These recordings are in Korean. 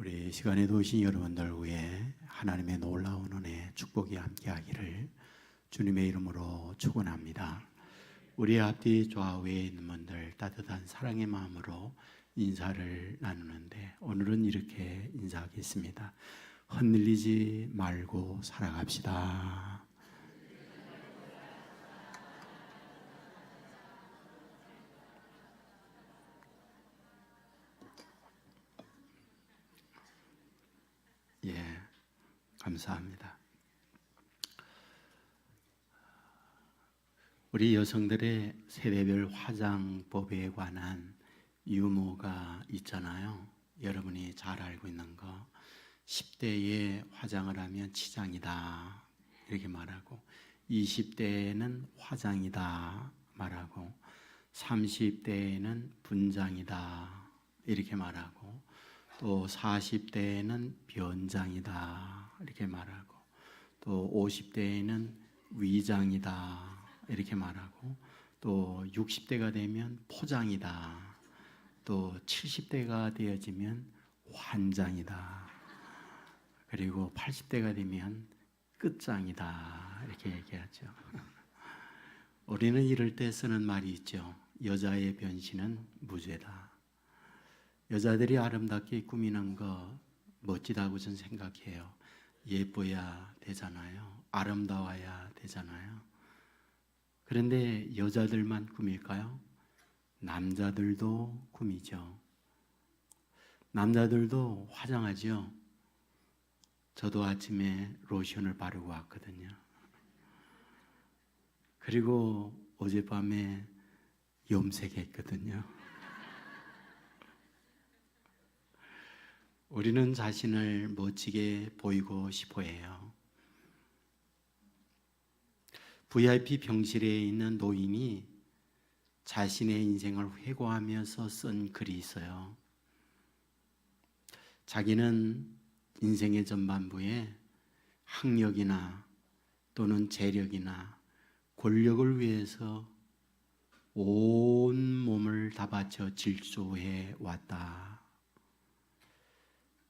우리 시간에도 오신 여러분들 위해 하나님의 놀라운 은혜, 축복이 함께하기를 주님의 이름으로 축원합니다. 우리 앞뒤 좌우에 있는 분들 따뜻한 사랑의 마음으로 인사를 나누는데 오늘은 이렇게 인사하겠습니다. 흔들리지 말고 살아갑시다. 감사합니다. 우리 여성들의 세대별 화장법에 관한 유머가 있잖아요. 여러분이 잘 알고 있는 거. 10대에 화장을 하면 치장이다 이렇게 말하고, 20대에는 화장이다 말하고, 30대에는 분장이다 이렇게 말하고, 또 40대에는 변장이다 이렇게 말하고, 또 50대에는 위장이다 이렇게 말하고, 또 60대가 되면 포장이다, 또 70대가 되어지면 환장이다, 그리고 80대가 되면 끝장이다 이렇게 얘기하죠. 우리는 이럴 때 쓰는 말이 있죠. 여자의 변신은 무죄다. 여자들이 아름답게 꾸미는 거 멋지다고 저는 생각해요. 예뻐야 되잖아요. 아름다워야 되잖아요. 그런데 여자들만 꾸밀까요? 남자들도 꾸미죠. 남자들도 화장하죠. 저도 아침에 로션을 바르고 왔거든요. 그리고 어젯밤에 염색했거든요. 우리는 자신을 멋지게 보이고 싶어 해요. VIP 병실에 있는 노인이 자신의 인생을 회고하면서 쓴 글이 있어요. 자기는 인생의 전반부에 학력이나 또는 재력이나 권력을 위해서 온 몸을 다 바쳐 질주해 왔다.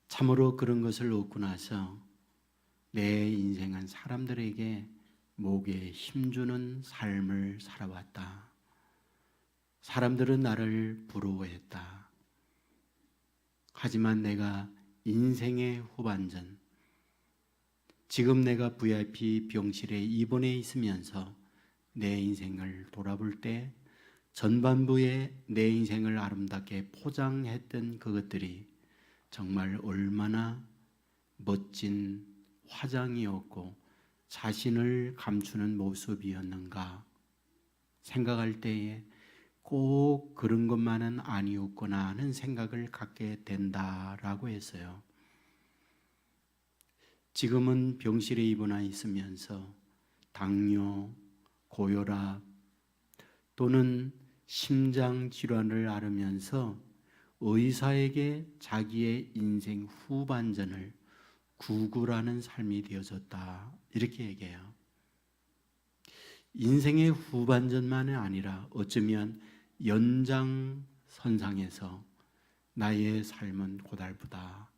참으로 그런 것을 얻고 나서 내 인생은 사람들에게 목에 힘주는 삶을 살아왔다. 사람들은 나를 부러워했다. 하지만 내가 인생의 후반전, 지금 내가 VIP 병실에 입원해 있으면서 내 인생을 돌아볼 때 전반부에 내 인생을 아름답게 포장했던 그것들이 정말 얼마나 멋진 화장이었고 자신을 감추는 모습이었는가 생각할 때에 꼭 그런 것만은 아니었구나 하는 생각을 갖게 된다라고 했어요. 지금은 병실에 입원해 있으면서 당뇨, 고혈압 또는 심장 질환을 앓으면서 의사에게 자기의 인생 후반전을 구걸하는 삶이 되어졌다 이렇게 얘기해요. 인생의 후반전만이 아니라 어쩌면 연장선상에서 나의 삶은 고달프다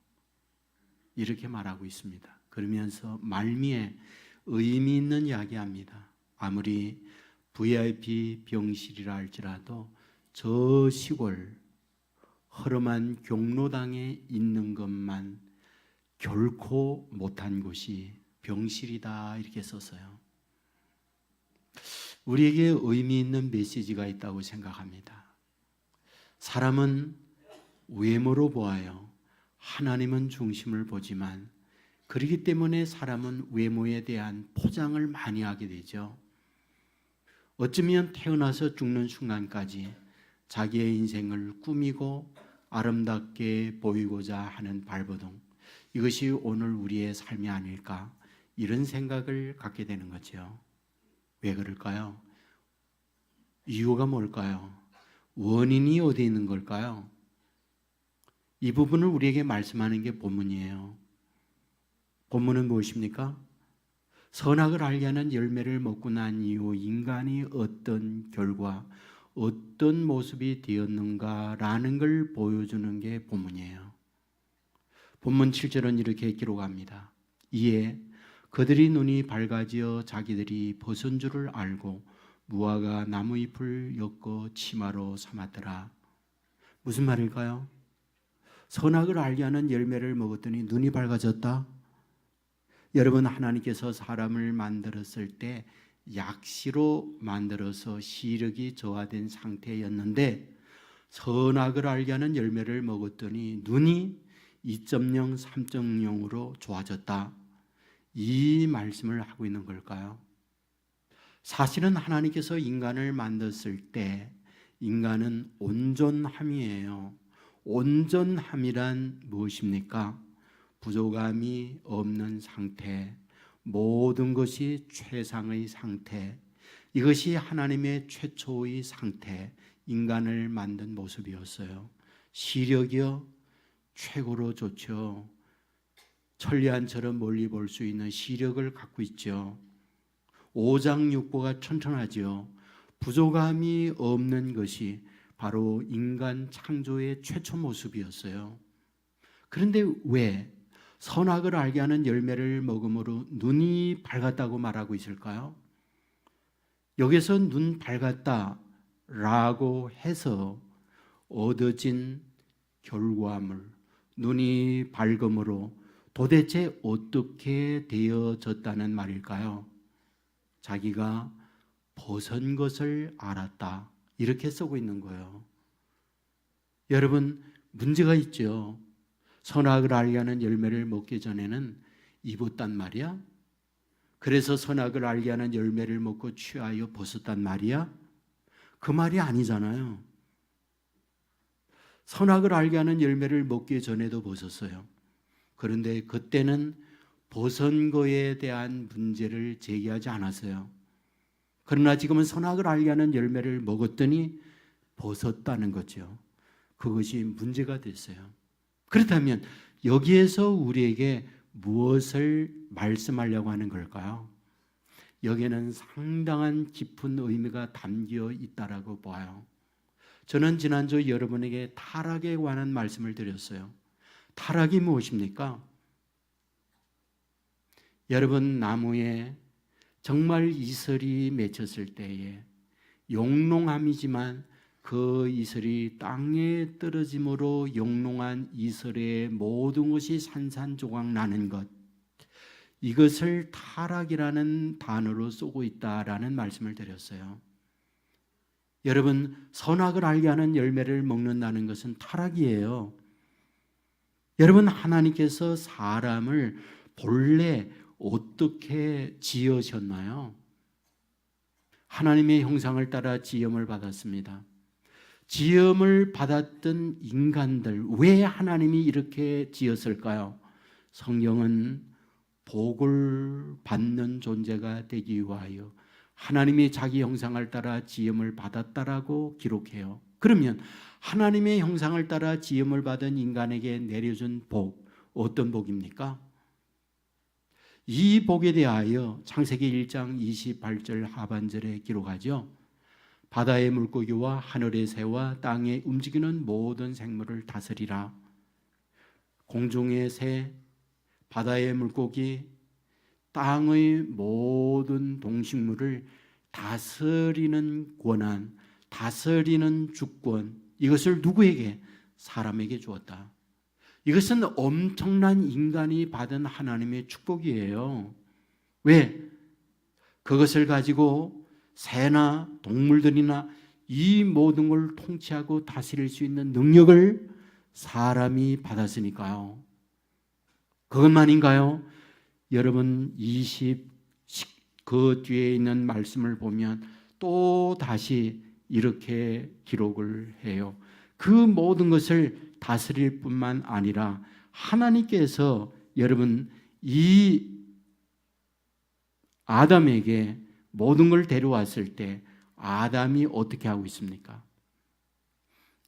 이렇게 말하고 있습니다. 그러면서 말미에 의미 있는 이야기합니다. 아무리 VIP 병실이라 할지라도 저 시골 허름한 경로당에 있는 것만 결코 못한 곳이 병실이다 이렇게 썼어요. 우리에게 의미 있는 메시지가 있다고 생각합니다. 사람은 외모로 보아요. 하나님은 중심을 보지만 그렇기 때문에 사람은 외모에 대한 포장을 많이 하게 되죠. 어쩌면 태어나서 죽는 순간까지 자기의 인생을 꾸미고 아름답게 보이고자 하는 발버둥, 이것이 오늘 우리의 삶이 아닐까 이런 생각을 갖게 되는 거죠. 왜 그럴까요? 이유가 뭘까요? 원인이 어디 있는 걸까요? 이 부분을 우리에게 말씀하는 게 본문이에요. 본문은 무엇입니까? 선악을 알게 하는 열매를 먹고 난 이후 인간이 어떤 결과, 어떤 모습이 되었는가라는 걸 보여주는 게 본문이에요. 본문 7절은 이렇게 기록합니다. 이에 그들이 눈이 밝아지어 자기들이 벗은 줄을 알고 무화과 나무 잎을 엮어 치마로 삼았더라. 무슨 말일까요? 선악을 알게 하는 열매를 먹었더니 눈이 밝아졌다. 여러분, 하나님께서 사람을 만들었을 때 약시로 만들어서 시력이 저하된 상태였는데 선악을 알게 하는 열매를 먹었더니 눈이 2.0, 3.0으로 좋아졌다. 이 말씀을 하고 있는 걸까요? 사실은 하나님께서 인간을 만들었을 때 인간은 온전함이에요. 온전함이란 무엇입니까? 부족함이 없는 상태, 모든 것이 최상의 상태, 이것이 하나님의 최초의 상태, 인간을 만든 모습이었어요. 시력이요, 최고로 좋죠. 천리안처럼 멀리 볼 수 있는 시력을 갖고 있죠. 오장육부가 튼튼하죠. 부족함이 없는 것이 바로 인간 창조의 최초 모습이었어요. 그런데 왜 선악을 알게 하는 열매를 먹음으로 눈이 밝았다고 말하고 있을까요? 여기서 눈 밝았다라고 해서 얻어진 결과물, 눈이 밝음으로 도대체 어떻게 되어졌다는 말일까요? 자기가 벗은 것을 알았다, 이렇게 쓰고 있는 거예요. 여러분, 문제가 있죠. 선악을 알게 하는 열매를 먹기 전에는 입었단 말이야? 그래서 선악을 알게 하는 열매를 먹고 취하여 벗었단 말이야? 그 말이 아니잖아요. 선악을 알게 하는 열매를 먹기 전에도 벗었어요. 그런데 그때는 벗은 거에 대한 문제를 제기하지 않았어요. 그러나 지금은 선악을 알게 하는 열매를 먹었더니 벗었다는 거죠. 그것이 문제가 됐어요. 그렇다면 여기에서 우리에게 무엇을 말씀하려고 하는 걸까요? 여기에는 상당한 깊은 의미가 담겨 있다라고 봐요. 저는 지난주 여러분에게 타락에 관한 말씀을 드렸어요. 타락이 무엇입니까? 여러분, 나무에 정말 이슬이 맺혔을 때에 용롱함이지만 그 이슬이 땅에 떨어짐으로 용롱한 이슬의 모든 것이 산산조각 나는 것, 이것을 타락이라는 단어로 쓰고 있다라는 말씀을 드렸어요. 여러분, 선악을 알게 하는 열매를 먹는다는 것은 타락이에요. 여러분, 하나님께서 사람을 본래 어떻게 지으셨나요? 하나님의 형상을 따라 지음을 받았습니다. 지음을 받았던 인간들, 왜 하나님이 이렇게 지었을까요? 성경은 복을 받는 존재가 되기 위하여 하나님이 자기 형상을 따라 지음을 받았다라고 기록해요. 그러면 하나님의 형상을 따라 지음을 받은 인간에게 내려준 복, 어떤 복입니까? 이 복에 대하여 창세기 1장 28절 하반절에 기록하죠. 바다의 물고기와 하늘의 새와 땅에 움직이는 모든 생물을 다스리라. 공중의 새, 바다의 물고기, 땅의 모든 동식물을 다스리는 권한, 다스리는 주권, 이것을 누구에게? 사람에게 주었다. 이것은 엄청난 인간이 받은 하나님의 축복이에요. 왜? 그것을 가지고 새나 동물들이나 이 모든 걸 통치하고 다스릴 수 있는 능력을 사람이 받았으니까요. 그것만인가요? 여러분, 그 뒤에 있는 말씀을 보면 또 다시 이렇게 기록을 해요. 그 모든 것을 다스릴 뿐만 아니라 하나님께서 여러분, 이 아담에게 모든 걸 데려왔을 때 아담이 어떻게 하고 있습니까?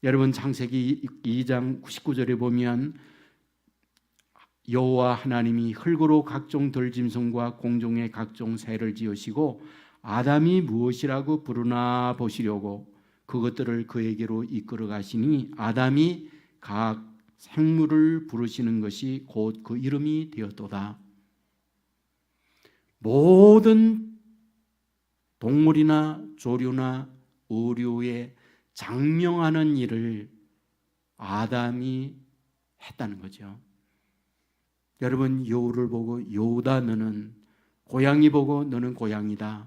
여러분, 창세기 2장 99절에 보면 여호와 하나님이 흙으로 각종 들짐승과 공중의 각종 새를 지으시고 아담이 무엇이라고 부르나 보시려고 그것들을 그에게로 이끌어 가시니 아담이 각 생물을 부르시는 것이 곧 그 이름이 되었도다. 모든 동물이나 조류나 의류에 장명하는 일을 아담이 했다는 거죠. 여러분, 여우를 보고 여우다 너는, 고양이 보고 너는 고양이다,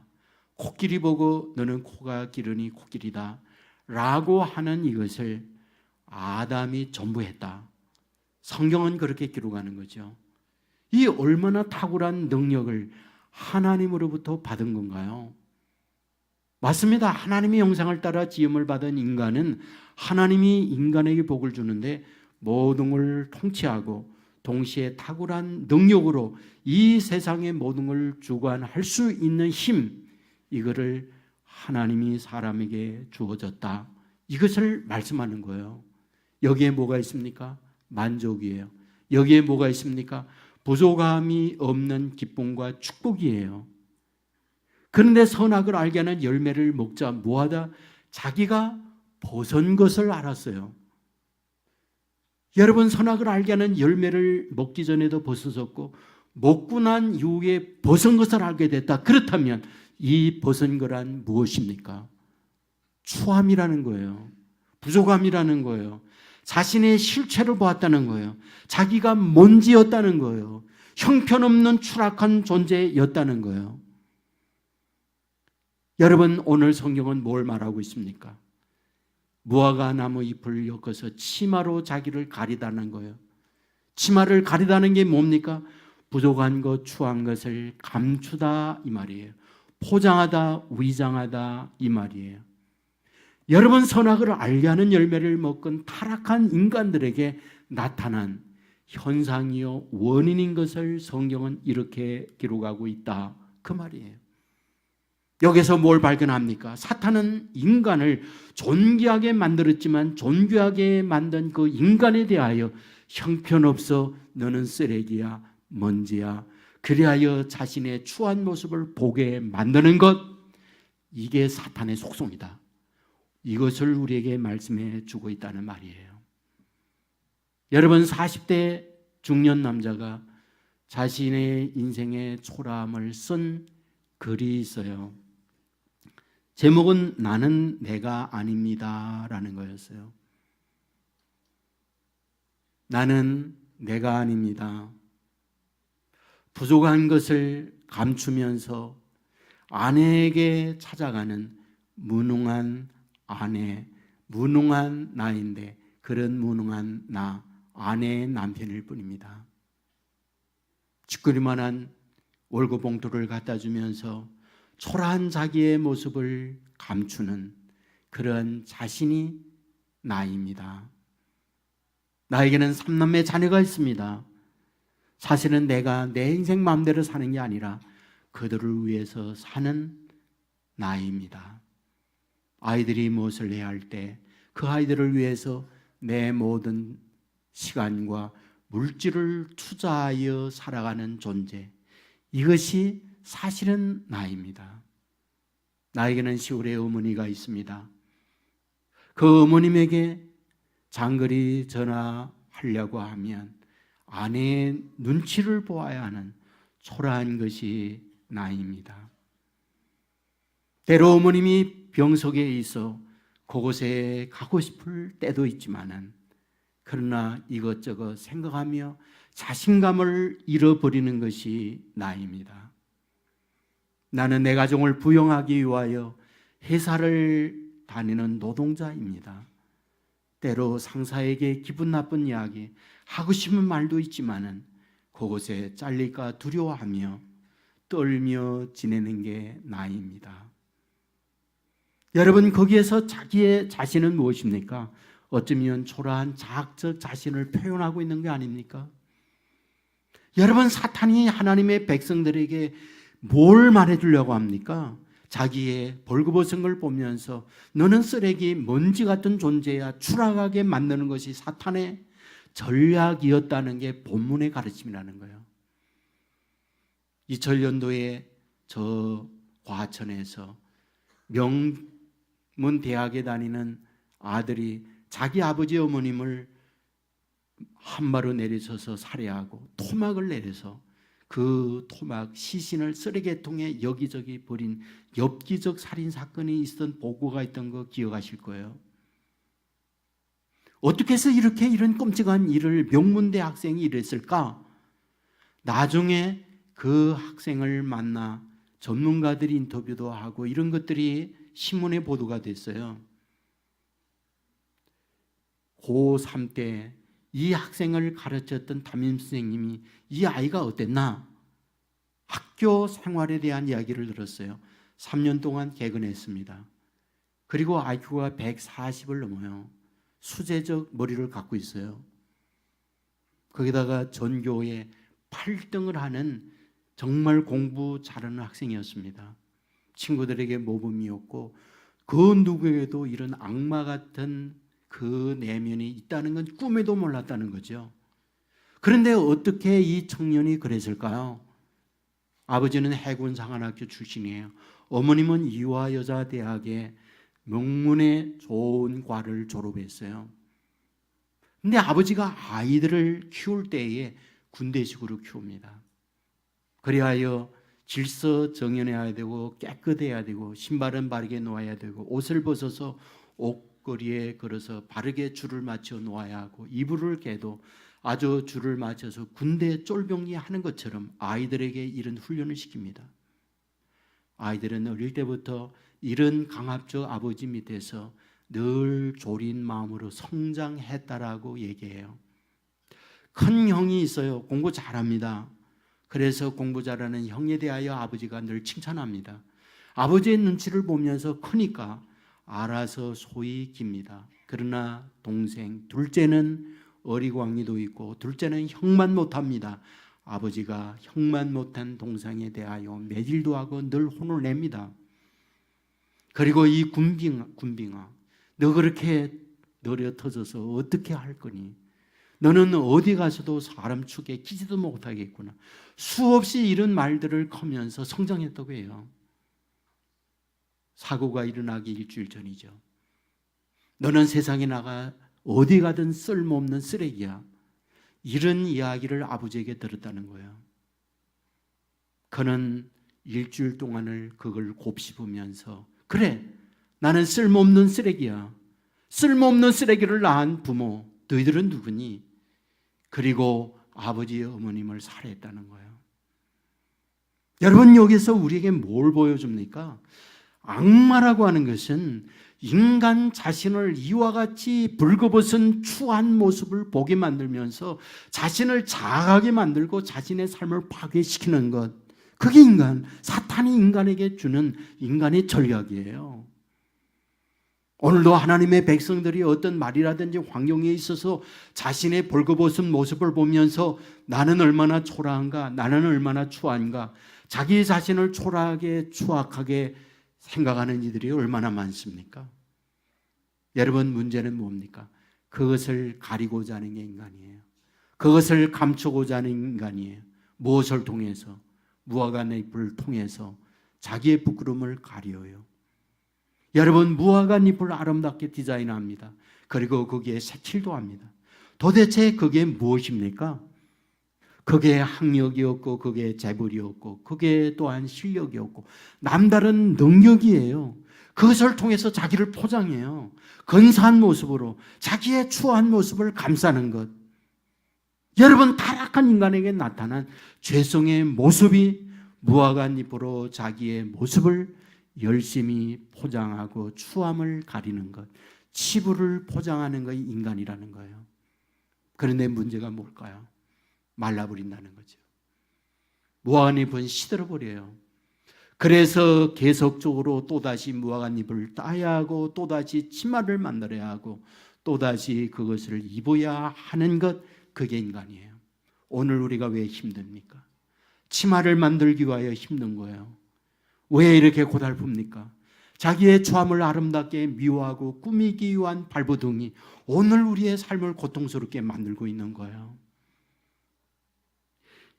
코끼리 보고 너는 코가 기르니 코끼리다 라고 하는 이것을 아담이 전부 했다. 성경은 그렇게 기록하는 거죠. 이 얼마나 탁월한 능력을 하나님으로부터 받은 건가요? 맞습니다. 하나님의 형상을 따라 지음을 받은 인간은 하나님이 인간에게 복을 주는데 모든 걸 통치하고 동시에 탁월한 능력으로 이 세상의 모든 걸 주관할 수 있는 힘, 이거를 하나님이 사람에게 주어졌다. 이것을 말씀하는 거예요. 여기에 뭐가 있습니까? 만족이에요. 여기에 뭐가 있습니까? 부족함이 없는 기쁨과 축복이에요. 그런데 선악을 알게 하는 열매를 먹자 뭐하다? 자기가 벗은 것을 알았어요. 여러분, 선악을 알게 하는 열매를 먹기 전에도 벗었었고 먹고 난 이후에 벗은 것을 알게 됐다. 그렇다면 이 벗은 거란 무엇입니까? 추함이라는 거예요. 부족함이라는 거예요. 자신의 실체를 보았다는 거예요. 자기가 먼지였다는 거예요. 형편없는 추락한 존재였다는 거예요. 여러분, 오늘 성경은 뭘 말하고 있습니까? 무화과 나무 잎을 엮어서 치마로 자기를 가리다는 거예요. 치마를 가리다는 게 뭡니까? 부족한 것, 추한 것을 감추다 이 말이에요. 포장하다, 위장하다 이 말이에요. 여러분, 선악을 알게 하는 열매를 먹은 타락한 인간들에게 나타난 현상이요 원인인 것을 성경은 이렇게 기록하고 있다 그 말이에요. 여기서 뭘 발견합니까? 사탄은 인간을 존귀하게 만들었지만 존귀하게 만든 그 인간에 대하여 형편없어, 너는 쓰레기야, 먼지야, 그리하여 자신의 추한 모습을 보게 만드는 것, 이게 사탄의 속성이다. 이것을 우리에게 말씀해 주고 있다는 말이에요. 여러분, 40대 중년 남자가 자신의 인생의 초라함을 쓴 글이 있어요. 제목은 나는 내가 아닙니다 라는 거였어요. 나는 내가 아닙니다. 부족한 것을 감추면서 아내에게 찾아가는 무능한 아내, 무능한 나인데 그런 무능한 나, 아내의 남편일 뿐입니다. 쥐끌이만한 월급 봉투를 갖다 주면서 초라한 자기의 모습을 감추는 그런 자신이 나입니다. 나에게는 3남매 자녀가 있습니다. 사실은 내가 내 인생 마음대로 사는 게 아니라 그들을 위해서 사는 나입니다. 아이들이 무엇을 해야 할 때 그 아이들을 위해서 내 모든 시간과 물질을 투자하여 살아가는 존재, 이것이 사실은 나입니다. 나에게는 시골에 어머니가 있습니다. 그 어머님에게 장거리 전화하려고 하면 아내의 눈치를 보아야 하는 초라한 것이 나입니다. 때로 어머님이 병석에 있어 그곳에 가고 싶을 때도 있지만은, 그러나 이것저것 생각하며 자신감을 잃어버리는 것이 나입니다. 나는 내 가정을 부양하기 위하여 회사를 다니는 노동자입니다. 때로 상사에게 기분 나쁜 이야기, 하고 싶은 말도 있지만은 그곳에 잘릴까 두려워하며 떨며 지내는 게 나입니다. 여러분, 거기에서 자기의 자신은 무엇입니까? 어쩌면 초라한 자학적 자신을 표현하고 있는 게 아닙니까? 여러분, 사탄이 하나님의 백성들에게 뭘 말해주려고 합니까? 자기의 벌거벗은 걸 보면서 너는 쓰레기, 먼지 같은 존재야, 추락하게 만드는 것이 사탄의 전략이었다는 게 본문의 가르침이라는 거예요. 2000년도에 저 과천에서 명문 대학에 다니는 아들이 자기 아버지 어머님을 한마로 내리쳐서 살해하고 토막을 내려서 그 토막 시신을 쓰레기통에 여기저기 버린 엽기적 살인 사건이 있었던 보고가 있던 거 기억하실 거예요. 어떻게 해서 이런 끔찍한 일을 명문대 학생이 이랬을까? 나중에 그 학생을 만나 전문가들이 인터뷰도 하고 이런 것들이 신문에 보도가 됐어요. 고3 때 이 학생을 가르쳤던 담임 선생님이 이 아이가 어땠나? 학교 생활에 대한 이야기를 들었어요. 3년 동안 개근했습니다. 그리고 IQ가 140을 넘어요. 수제적 머리를 갖고 있어요. 거기다가 전교에 8등을 하는 정말 공부 잘하는 학생이었습니다. 친구들에게 모범이었고 그 누구에게도 이런 악마 같은 그 내면이 있다는 건 꿈에도 몰랐다는 거죠. 그런데 어떻게 이 청년이 그랬을까요? 아버지는 해군 상한학교 출신이에요. 어머님은 이화여자대학의 명문의 좋은 과를 졸업했어요. 근데 아버지가 아이들을 키울 때에 군대식으로 키웁니다. 그리하여 질서정연해야 되고 깨끗해야 되고 신발은 바르게 놓아야 되고 옷을 벗어서 옷걸이에 걸어서 바르게 줄을 맞춰 놓아야 하고 이불을 개도 아주 줄을 맞춰서 군대 쫄병이 하는 것처럼 아이들에게 이런 훈련을 시킵니다. 아이들은 어릴 때부터 이런 강압적 아버지 밑에서 늘 졸인 마음으로 성장했다라고 얘기해요. 큰 형이 있어요. 공부 잘합니다. 그래서 공부 잘하는 형에 대하여 아버지가 늘 칭찬합니다. 아버지의 눈치를 보면서 크니까 알아서 소위 깁니다. 그러나 동생, 둘째는 어리광이도 있고 둘째는 형만 못합니다. 아버지가 형만 못한 동생에 대하여 매질도 하고 늘 혼을 냅니다. 그리고 이 군빙아, 너 그렇게 너려 터져서 어떻게 할 거니? 너는 어디 가서도 사람 축에 끼지도 못하겠구나. 수없이 이런 말들을 커면서 성장했다고 해요. 사고가 일어나기 일주일 전이죠. 너는 세상에 나가 어디 가든 쓸모없는 쓰레기야. 이런 이야기를 아버지에게 들었다는 거예요. 그는 일주일 동안을 그걸 곱씹으면서 그래, 나는 쓸모없는 쓰레기야. 쓸모없는 쓰레기를 낳은 부모, 너희들은 누구니? 그리고 아버지의 어머님을 살해했다는 거예요. 여러분, 여기서 우리에게 뭘 보여줍니까? 악마라고 하는 것은 인간 자신을 이와 같이 불거벗은 추한 모습을 보게 만들면서 자신을 자아하게 만들고 자신의 삶을 파괴시키는 것, 그게 사탄이 인간에게 주는 인간의 전략이에요. 오늘도 하나님의 백성들이 어떤 말이라든지 환경에 있어서 자신의 벌거벗은 모습을 보면서 나는 얼마나 초라한가, 나는 얼마나 추한가, 자기 자신을 초라하게 추악하게 생각하는 이들이 얼마나 많습니까? 여러분, 문제는 뭡니까? 그것을 가리고자 하는 게 인간이에요. 그것을 감추고자 하는 인간이에요. 무엇을 통해서? 무화과 잎을 통해서 자기의 부끄러움을 가려요. 여러분, 무화과 잎을 아름답게 디자인합니다. 그리고 거기에 색칠도 합니다. 도대체 그게 무엇입니까? 그게 학력이었고 그게 재벌이었고 그게 또한 실력이었고 남다른 능력이에요. 그것을 통해서 자기를 포장해요. 근사한 모습으로 자기의 추한 모습을 감싸는 것. 여러분, 타락한 인간에게 나타난 죄성의 모습이 무화과 잎으로 자기의 모습을 열심히 포장하고 추함을 가리는 것, 치부를 포장하는 것이 인간이라는 거예요. 그런데 문제가 뭘까요? 말라버린다는 거죠. 무화과잎은 시들어버려요. 그래서 계속적으로 또다시 무화과잎을 따야 하고 또다시 치마를 만들어야 하고 또다시 그것을 입어야 하는 것, 그게 인간이에요. 오늘 우리가 왜 힘듭니까? 치마를 만들기 위하여 힘든 거예요. 왜 이렇게 고달픕니까? 자기의 처함을 아름답게 미워하고 꾸미기 위한 발버둥이 오늘 우리의 삶을 고통스럽게 만들고 있는 거예요.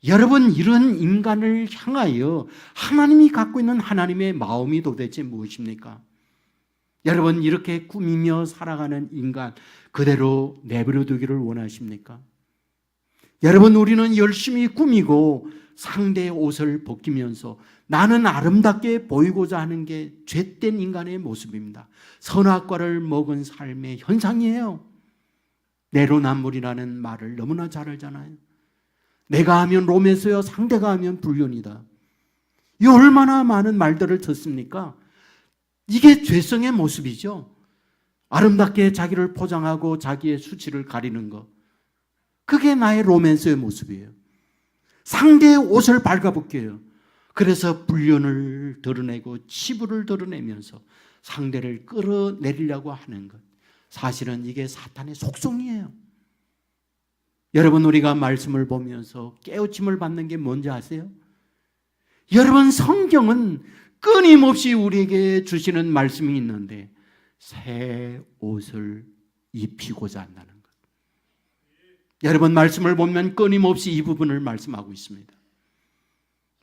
여러분, 이런 인간을 향하여 하나님이 갖고 있는 하나님의 마음이 도대체 무엇입니까? 여러분, 이렇게 꾸미며 살아가는 인간 그대로 내버려 두기를 원하십니까? 여러분, 우리는 열심히 꾸미고 상대의 옷을 벗기면서 나는 아름답게 보이고자 하는 게 죄된 인간의 모습입니다. 선악과를 먹은 삶의 현상이에요. 내로남불이라는 말을 너무나 잘 알잖아요. 내가 하면 로맨스요, 상대가 하면 불륜이다. 이 얼마나 많은 말들을 듣습니까? 이게 죄성의 모습이죠. 아름답게 자기를 포장하고 자기의 수치를 가리는 것. 그게 나의 로맨스의 모습이에요. 상대의 옷을 발가벗겨요. 그래서 불륜을 드러내고 치부를 드러내면서 상대를 끌어내리려고 하는 것. 사실은 이게 사탄의 속성이에요. 여러분, 우리가 말씀을 보면서 깨우침을 받는 게 뭔지 아세요? 여러분, 성경은 끊임없이 우리에게 주시는 말씀이 있는데 새 옷을 입히고자 한다는 것. 여러분, 말씀을 보면 끊임없이 이 부분을 말씀하고 있습니다.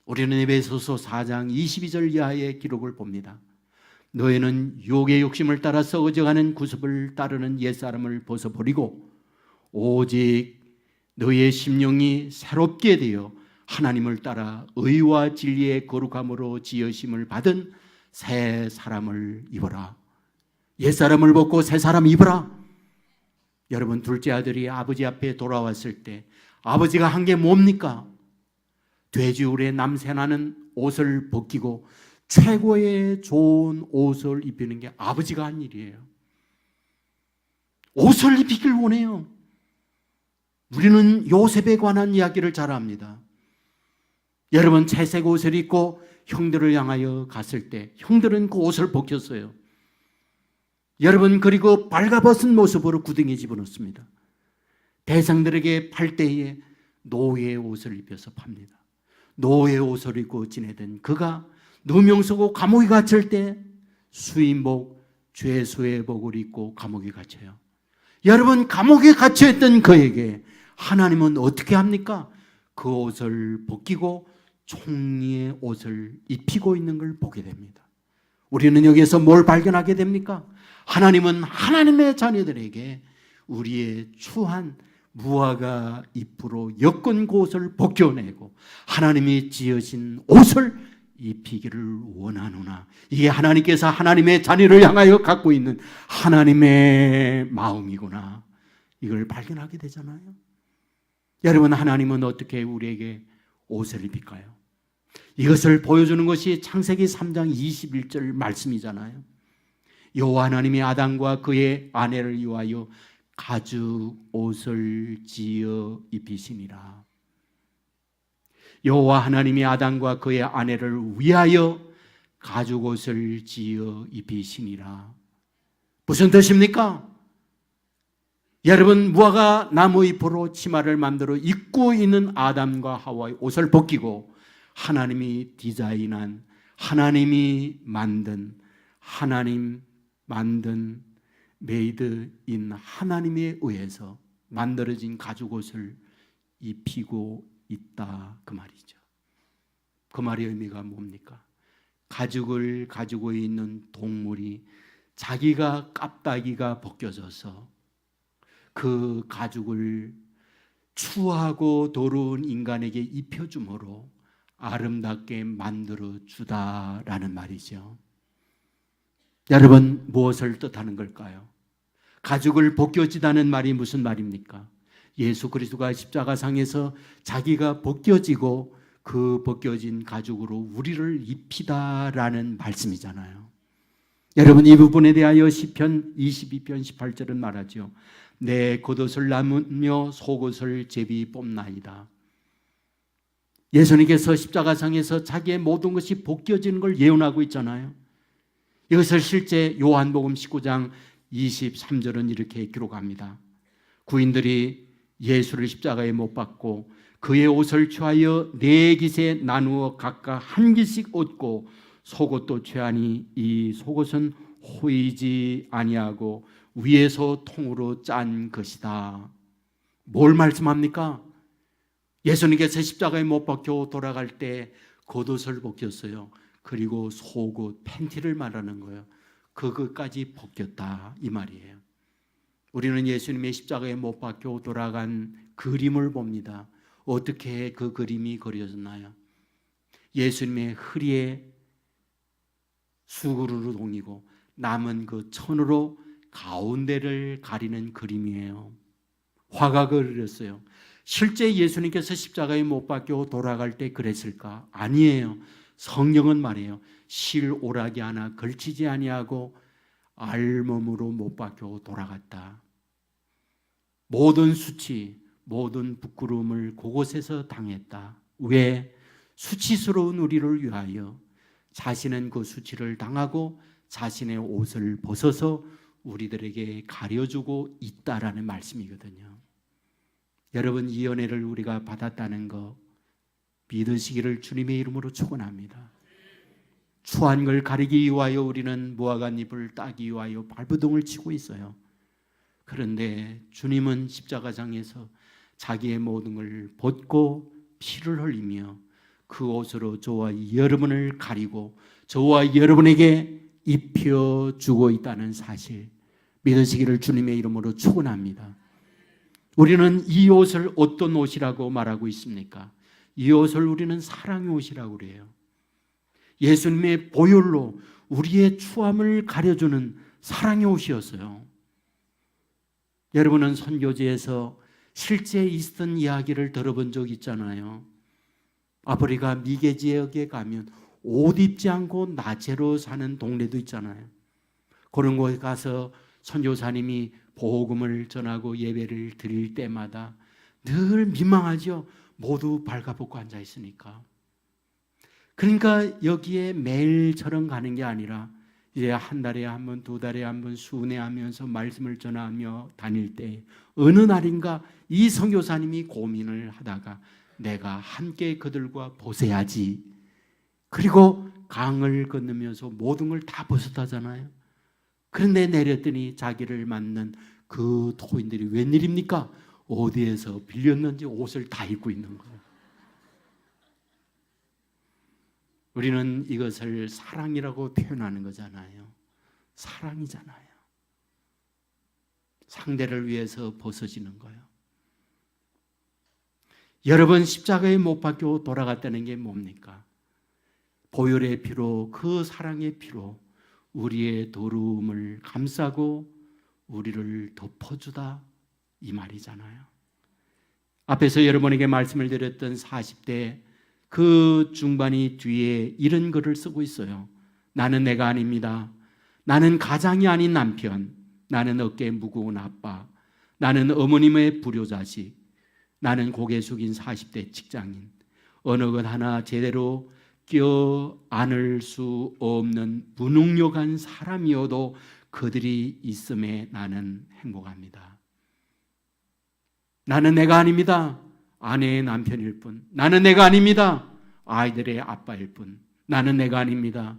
우리는 에베소서 4장 22절 이하의 기록을 봅니다. 너희는 육의 욕심을 따라 썩어져가는 구습을 따르는 옛사람을 벗어버리고 오직 너희의 심령이 새롭게 되어 하나님을 따라 의와 진리의 거룩함으로 지으심을 받은 새 사람을 입어라. 옛사람을 벗고 새 사람 입어라. 여러분, 둘째 아들이 아버지 앞에 돌아왔을 때 아버지가 한 게 뭡니까? 돼지우리의 남새나는 옷을 벗기고 최고의 좋은 옷을 입히는 게 아버지가 한 일이에요. 옷을 입히길 원해요. 우리는 요셉에 관한 이야기를 잘 압니다. 여러분, 채색 옷을 입고 형들을 향하여 갔을 때 형들은 그 옷을 벗겼어요. 여러분, 그리고 발가벗은 모습으로 구덩이에 집어넣습니다. 대상들에게 팔 때에 노예의 옷을 입혀서 팝니다. 노예의 옷을 입고 지내던 그가 누명 쓰고 감옥에 갇힐 때 수임복, 죄수의 복을 입고 감옥에 갇혀요. 여러분, 감옥에 갇혀있던 그에게 하나님은 어떻게 합니까? 그 옷을 벗기고 총리의 옷을 입히고 있는 걸 보게 됩니다. 우리는 여기에서 뭘 발견하게 됩니까? 하나님은 하나님의 자녀들에게 우리의 추한 무화과 잎으로 엮은 그 옷을 벗겨내고 하나님이 지으신 옷을 입히기를 원하노라. 이게 하나님께서 하나님의 자녀를 향하여 갖고 있는 하나님의 마음이구나. 이걸 발견하게 되잖아요. 여러분, 하나님은 어떻게 우리에게 옷을 입힐까요? 이것을 보여주는 것이 창세기 3장 21절 말씀이잖아요. 여호와 하나님이 아담과 그의 아내를 위하여 가죽 옷을 지어 입히시니라. 여호와 하나님이 아담과 그의 아내를 위하여 가죽 옷을 지어 입히시니라. 무슨 뜻입니까? 여러분, 무화과 나무 잎으로 치마를 만들어 입고 있는 아담과 하와의 옷을 벗기고 하나님이 디자인한, 하나님이 만든, 하나님 만든 메이드 인 하나님에 의해서 만들어진 가죽 옷을 입히고 있다, 그 말이죠. 그 말의 의미가 뭡니까? 가죽을 가지고 있는 동물이 자기가 깝다기가 벗겨져서 그 가죽을 추하고 더러운 인간에게 입혀줌으로 아름답게 만들어 주다라는 말이죠. 여러분, 무엇을 뜻하는 걸까요? 가죽을 벗겨지다는 말이 무슨 말입니까? 예수 그리스도가 십자가상에서 자기가 벗겨지고 그 벗겨진 가죽으로 우리를 입히다라는 말씀이잖아요. 여러분, 이 부분에 대하여 시편 22편 18절은 말하죠. 내 겉옷을 나누며 속옷을 제비 뽑나이다. 예수님께서 십자가상에서 자기의 모든 것이 벗겨지는 걸 예언하고 있잖아요. 이것을 실제 요한복음 19장 23절은 이렇게 기록합니다. 구인들이 예수를 십자가에 못 박고 그의 옷을 취하여 네 깃에 나누어 각각 한 깃씩 얻고 속옷도 취하니 이 속옷은 호이지 아니하고 위에서 통으로 짠 것이다. 뭘 말씀합니까? 예수님께서 십자가에 못 박혀 돌아갈 때 겉옷을 벗겼어요. 그리고 속옷, 팬티를 말하는 거예요. 그것까지 벗겼다, 이 말이에요. 우리는 예수님의 십자가에 못 박혀 돌아간 그림을 봅니다. 어떻게 그 그림이 그려졌나요? 예수님의 허리에 수그루로 동이고 남은 그 천으로 가운데를 가리는 그림이에요. 화가 그렸어요. 실제 예수님께서 십자가에 못 박혀 돌아갈 때 그랬을까? 아니에요. 성경은 말해요. 실 오락이 하나 걸치지 아니하고 알몸으로 못 박혀 돌아갔다. 모든 수치, 모든 부끄러움을 그곳에서 당했다. 왜? 수치스러운 우리를 위하여 자신은 그 수치를 당하고 자신의 옷을 벗어서 우리들에게 가려주고 있다라는 말씀이거든요. 여러분, 이 은혜를 우리가 받았다는 거 믿으시기를 주님의 이름으로 축원합니다. 추한 걸 가리기 위하여 우리는 무화과잎을 따기 위하여 발버둥을 치고 있어요. 그런데 주님은 십자가장에서 자기의 모든 걸 벗고 피를 흘리며 그 옷으로 저와 여러분을 가리고 저와 여러분에게 입혀주고 있다는 사실 믿으시기를 주님의 이름으로 축원합니다. 우리는 이 옷을 어떤 옷이라고 말하고 있습니까? 이 옷을 우리는 사랑의 옷이라고 그래요. 예수님의 보혈로 우리의 추함을 가려주는 사랑의 옷이었어요. 여러분은 선교지에서 실제 있었던 이야기를 들어본 적 있잖아요. 아프리카 미개 지역에 가면 옷 입지 않고 나체로 사는 동네도 있잖아요. 그런 곳에 가서 선교사님이 복음을 전하고 예배를 드릴 때마다 늘 민망하죠. 모두 발가벗고 앉아 있으니까. 그러니까 여기에 매일처럼 가는 게 아니라 이제 한 달에 한 번, 두 달에 한 번 순회하면서 말씀을 전하며 다닐 때 어느 날인가 이 선교사님이 고민을 하다가 내가 함께 그들과 보세야지. 그리고 강을 건너면서 모든 걸 다 벗었다잖아요. 그런데 내렸더니 자기를 맞는 그 토인들이 웬일입니까? 어디에서 빌렸는지 옷을 다 입고 있는 거예요. 우리는 이것을 사랑이라고 표현하는 거잖아요. 사랑이잖아요. 상대를 위해서 벗어지는 거예요. 여러분, 십자가에 못 박혀 돌아갔다는 게 뭡니까? 보혈의 피로, 그 사랑의 피로 우리의 더러움을 감싸고 우리를 덮어주다, 이 말이잖아요. 앞에서 여러분에게 말씀을 드렸던 40대 그 중반이 뒤에 이런 글을 쓰고 있어요. 나는 내가 아닙니다. 나는 가장이 아닌 남편, 나는 어깨에 무거운 아빠, 나는 어머님의 불효자식, 나는 고개 숙인 40대 직장인, 어느 것 하나 제대로 껴안을 수 없는 무능력한 사람이어도 그들이 있음에 나는 행복합니다. 나는 내가 아닙니다. 아내의 남편일 뿐. 나는 내가 아닙니다. 아이들의 아빠일 뿐. 나는 내가 아닙니다.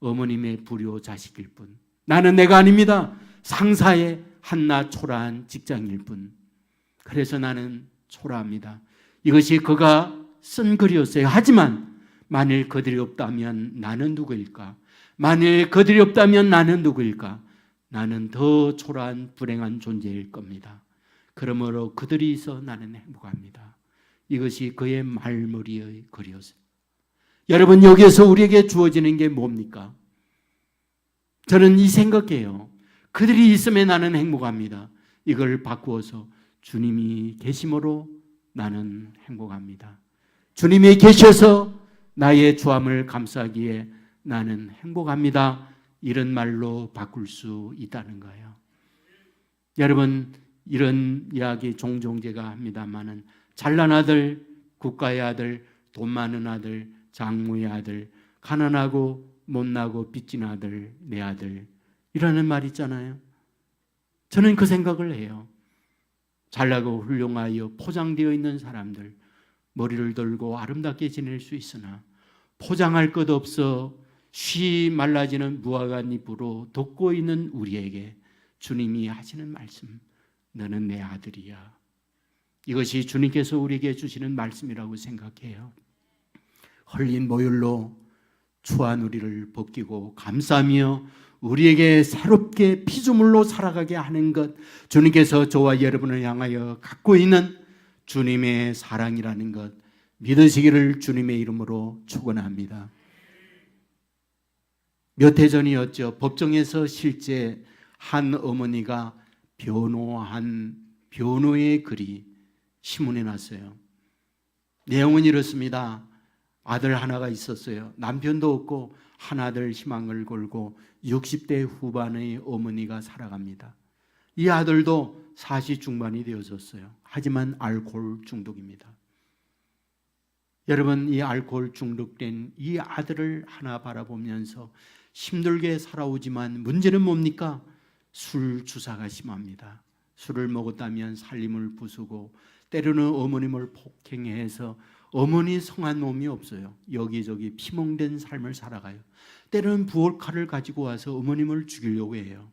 어머님의 불효 자식일 뿐. 나는 내가 아닙니다. 상사의 한낱 초라한 직장일 뿐. 그래서 나는 초라합니다. 이것이 그가 쓴 글이었어요. 하지만 만일 그들이 없다면 나는 누구일까? 만일 그들이 없다면 나는 누구일까? 나는 더 초라한 불행한 존재일 겁니다. 그러므로 그들이 있어 나는 행복합니다. 이것이 그의 말머리의 글이었어요. 여러분, 여기에서 우리에게 주어지는 게 뭡니까? 저는 이 생각해요. 그들이 있음에 나는 행복합니다. 이걸 바꾸어서 주님이 계심으로 나는 행복합니다. 주님이 계셔서 나의 죄함을 감싸기에 나는 행복합니다. 이런 말로 바꿀 수 있다는 거예요. 여러분, 이런 이야기 종종 제가 합니다마는 잘난 아들, 국가의 아들, 돈 많은 아들, 장모의 아들, 가난하고 못나고 빚진 아들, 내 아들, 이라는 말 있잖아요. 저는 그 생각을 해요. 잘나고 훌륭하여 포장되어 있는 사람들, 머리를 들고 아름답게 지낼 수 있으나 포장할 것 없어 쉬 말라지는 무화과잎으로 덮고 있는 우리에게 주님이 하시는 말씀, 너는 내 아들이야. 이것이 주님께서 우리에게 주시는 말씀이라고 생각해요. 흘린 보혈로 추한 우리를 벗기고 감싸며 우리에게 새롭게 피조물로 살아가게 하는 것, 주님께서 저와 여러분을 향하여 갖고 있는 주님의 사랑이라는 것 믿으시기를 주님의 이름으로 축원합니다. 몇 해 전이었죠. 법정에서 실제 한 어머니가 변호의 글이 신문에 났어요. 내용은 이렇습니다. 아들 하나가 있었어요. 남편도 없고 하나들 희망을 걸고 60대 후반의 어머니가 살아갑니다. 이 아들도 40 중반이 되어졌어요. 하지만 알코올 중독입니다. 여러분, 이 알코올 중독된 이 아들을 하나 바라보면서 힘들게 살아오지만 문제는 뭡니까? 술 주사가 심합니다. 술을 먹었다면 살림을 부수고 때로는 어머님을 폭행해서 어머니 성한 놈이 없어요. 여기저기 피멍된 삶을 살아가요. 때로는 부엌칼을 가지고 와서 어머님을 죽이려고 해요.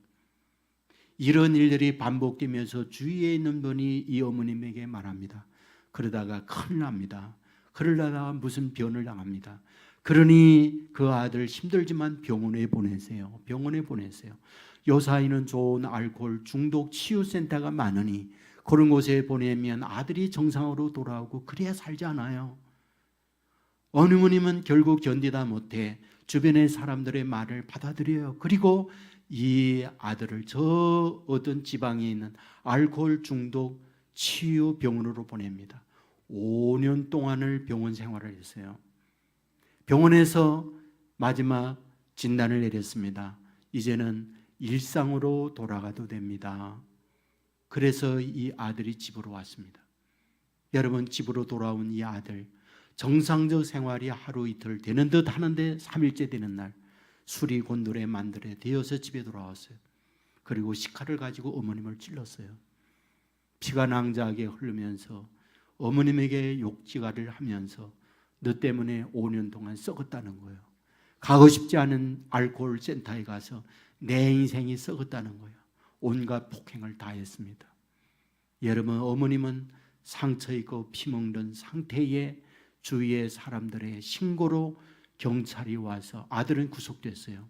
이런 일들이 반복되면서 주위에 있는 분이 이 어머님에게 말합니다. 그러다가 큰일 납니다. 그러다가 무슨 변을 당합니다. 그러니 그 아들 힘들지만 병원에 보내세요. 병원에 보내세요. 요 사이는 좋은 알코올 중독 치유센터가 많으니 그런 곳에 보내면 아들이 정상으로 돌아오고 그래야 살지 않아요. 어머님은 결국 견디다 못해 주변의 사람들의 말을 받아들여요. 그리고 이 아들을 저 어떤 지방에 있는 알코올 중독 치유 병원으로 보냅니다. 5년 동안을 병원 생활을 했어요. 병원에서 마지막 진단을 내렸습니다. 이제는 일상으로 돌아가도 됩니다. 그래서 이 아들이 집으로 왔습니다. 여러분, 집으로 돌아온 이 아들, 정상적 생활이 하루 이틀 되는 듯 하는데 3일째 되는 날 술이 곤두레 만들에 되어서 집에 돌아왔어요. 그리고 식칼을 가지고 어머님을 찔렀어요. 피가 낭자하게 흐르면서 어머님에게 욕지가를 하면서 너 때문에 5년 동안 썩었다는 거예요. 가고 싶지 않은 알코올 센터에 가서 내 인생이 썩었다는 거예요. 온갖 폭행을 다 했습니다. 여러분, 어머님은 상처 있고 피멍든 상태에 주위의 사람들의 신고로 경찰이 와서 아들은 구속됐어요.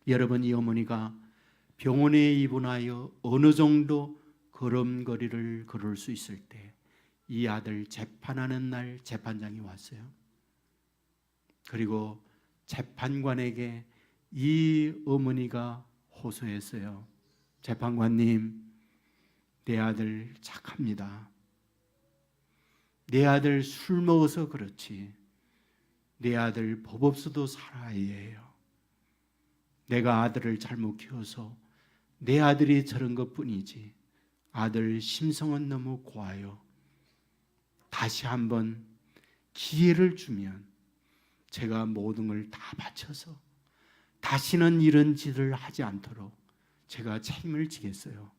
여러분, 이 어머니가 병원에 입원하여 어느 정도 걸음걸이를 걸을 수 있을 때 이 아들 재판하는 날 재판장이 왔어요. 그리고 재판관에게 이 어머니가 호소했어요. 재판관님, 내 아들 착합니다. 내 아들 술 먹어서 그렇지 내 아들 법 없어도 살아야 해요. 내가 아들을 잘못 키워서 내 아들이 저런 것뿐이지 아들 심성은 너무 고와요. 다시 한번 기회를 주면 제가 모든 걸 다 바쳐서 다시는 이런 짓을 하지 않도록 제가 책임을 지겠어요.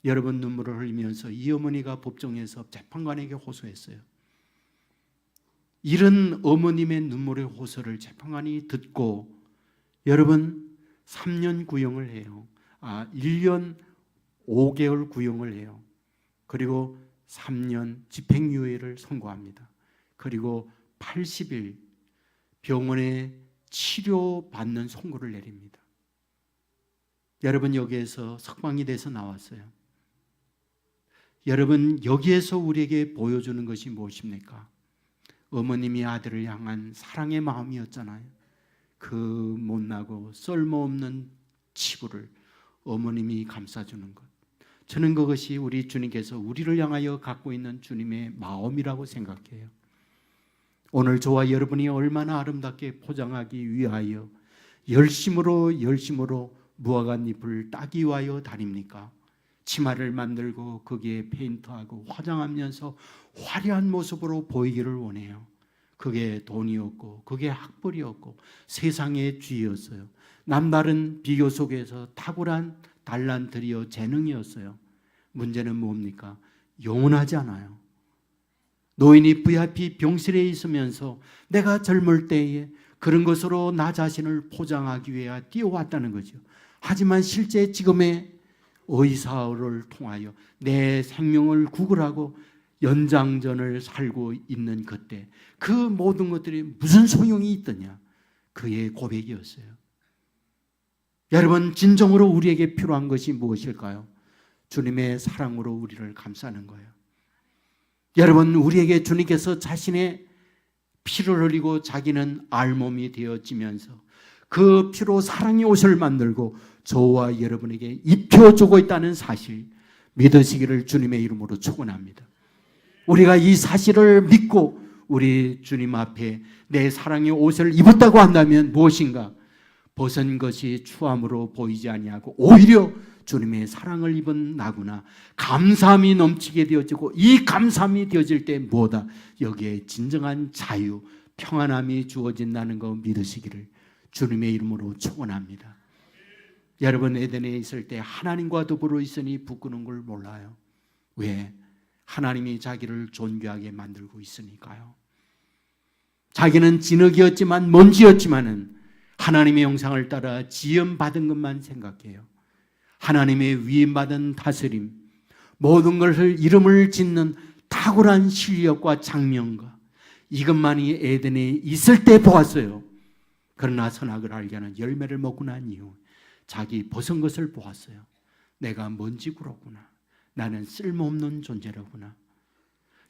여러분, 눈물을 흘리면서 이 어머니가 법정에서 재판관에게 호소했어요. 이런 어머님의 눈물의 호소를 재판관이 듣고 여러분 3년 구형을 해요. 1년 5개월 구형을 해요. 그리고 3년 집행유예를 선고합니다. 그리고 80일 병원에 치료받는 선고를 내립니다. 여러분, 여기에서 석방이 돼서 나왔어요. 여러분, 여기에서 우리에게 보여주는 것이 무엇입니까? 어머님이 아들을 향한 사랑의 마음이었잖아요. 그 못나고 쓸모없는 치부를 어머님이 감싸주는 것. 저는 그것이 우리 주님께서 우리를 향하여 갖고 있는 주님의 마음이라고 생각해요. 오늘 저와 여러분이 얼마나 아름답게 포장하기 위하여 열심으로 무화과잎을 따기 위하여 다닙니까? 치마를 만들고 거기에 페인트하고 화장하면서 화려한 모습으로 보이기를 원해요. 그게 돈이었고 그게 학벌이었고 세상의 쥐였어요. 남다른 비교 속에서 탁월한 달란트리어 재능이었어요. 문제는 뭡니까? 영원하지 않아요. 노인이 VIP 병실에 있으면서 내가 젊을 때에 그런 것으로 나 자신을 포장하기 위해 뛰어왔다는 거죠. 하지만 실제 지금의 의사를 통하여 내 생명을 구걸하고 연장전을 살고 있는 그때 그 모든 것들이 무슨 소용이 있더냐? 그의 고백이었어요. 여러분, 진정으로 우리에게 필요한 것이 무엇일까요? 주님의 사랑으로 우리를 감싸는 거예요. 여러분, 우리에게 주님께서 자신의 피를 흘리고 자기는 알몸이 되어지면서 그 피로 사랑의 옷을 만들고 저와 여러분에게 입혀주고 있다는 사실 믿으시기를 주님의 이름으로 축원합니다. 우리가 이 사실을 믿고 우리 주님 앞에 내 사랑의 옷을 입었다고 한다면 무엇인가? 벗은 것이 추함으로 보이지 아니하고 오히려 주님의 사랑을 입은 나구나, 감사함이 넘치게 되어지고, 이 감사함이 되어질 때 뭐다? 여기에 진정한 자유, 평안함이 주어진다는 거 믿으시기를 주님의 이름으로 축원합니다. 여러분, 에덴에 있을 때 하나님과 더불어 있으니 부끄러운 걸 몰라요. 왜? 하나님이 자기를 존귀하게 만들고 있으니까요. 자기는 진흙이었지만, 먼지였지만은 하나님의 형상을 따라 지음받은 것만 생각해요. 하나님의 위임받은 다스림, 모든 것을 이름을 짓는 탁월한 실력과 장명과 이것만이 에덴에 있을 때 보았어요. 그러나 선악을 알게 하는 열매를 먹고 난 이후 자기 벗은 것을 보았어요. 내가 먼지구로구나. 나는 쓸모없는 존재로구나.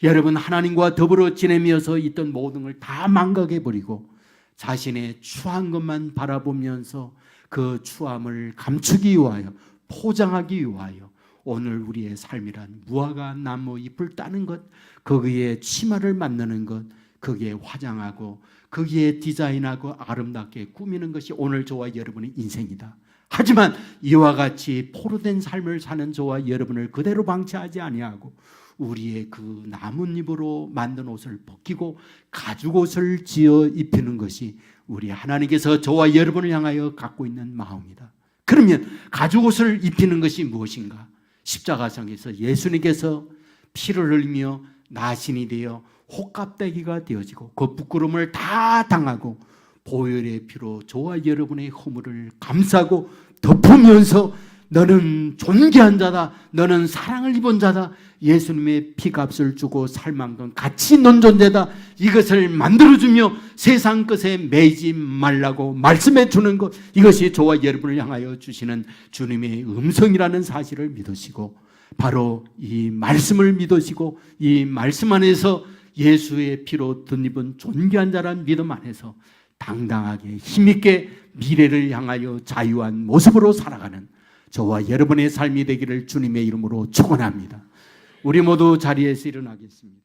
여러분, 하나님과 더불어 지내면서 있던 모든 걸 다 망각해버리고 자신의 추한 것만 바라보면서 그 추함을 감추기 위하여, 포장하기 위하여 오늘 우리의 삶이란 무화과 나무 잎을 따는 것, 거기에 치마를 만드는 것, 거기에 화장하고 거기에 디자인하고 아름답게 꾸미는 것이 오늘 저와 여러분의 인생이다. 하지만 이와 같이 포로된 삶을 사는 저와 여러분을 그대로 방치하지 아니하고 우리의 그 나뭇잎으로 만든 옷을 벗기고 가죽옷을 지어 입히는 것이 우리 하나님께서 저와 여러분을 향하여 갖고 있는 마음이다. 그러면 가죽옷을 입히는 것이 무엇인가? 십자가상에서 예수님께서 피를 흘리며 나신이 되어 혹갑대기가 되어지고 그 부끄러움을 다 당하고 보혈의 피로 저와 여러분의 허물을 감싸고 덮으면서 너는 존귀한 자다, 너는 사랑을 입은 자다, 예수님의 피값을 주고 살 만큼 가치 있는 존재다, 이것을 만들어주며 세상 것에 매이지 말라고 말씀해 주는 것, 이것이 저와 여러분을 향하여 주시는 주님의 음성이라는 사실을 믿으시고 바로 이 말씀을 믿으시고 이 말씀 안에서 예수의 피로 덧입은 존귀한 자란 믿음 안에서 당당하게 힘있게 미래를 향하여 자유한 모습으로 살아가는 저와 여러분의 삶이 되기를 주님의 이름으로 축원합니다. 우리 모두 자리에서 일어나겠습니다.